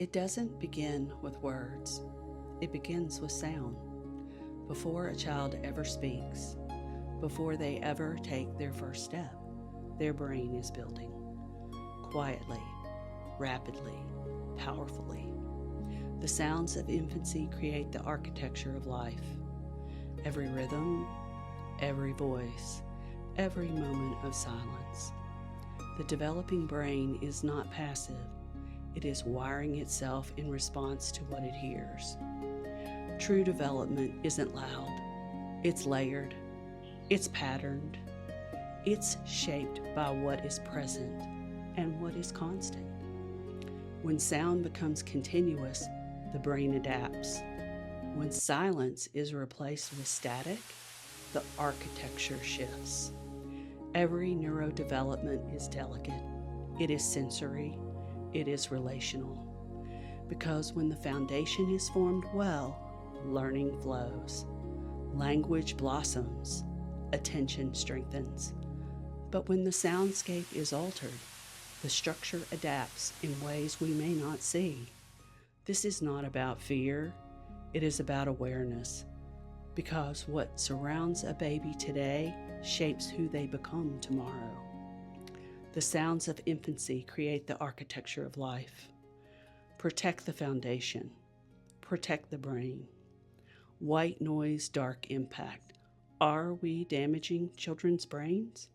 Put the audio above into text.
It doesn't begin with words, it begins with sound. Before a child ever speaks, before they ever take their first step, their brain is building. Quietly, rapidly, powerfully. The sounds of infancy create the architecture of life. Every rhythm, every voice, every moment of silence. The developing brain is not passive. It is wiring itself in response to what it hears. True development isn't loud. It's layered. It's patterned. It's shaped by what is present and what is constant. When sound becomes continuous, the brain adapts. When silence is replaced with static, the architecture shifts. Every neurodevelopment is delicate. It is sensory. It is relational. Because when the foundation is formed well, learning flows. Language blossoms. Attention strengthens. But when the soundscape is altered, the structure adapts in ways we may not see. This is not about fear. It is about awareness. Because what surrounds a baby today shapes who they become tomorrow. The sounds of infancy create the architecture of life. Protect the foundation. Protect the brain. White noise, dark impact. Are we damaging children's brains?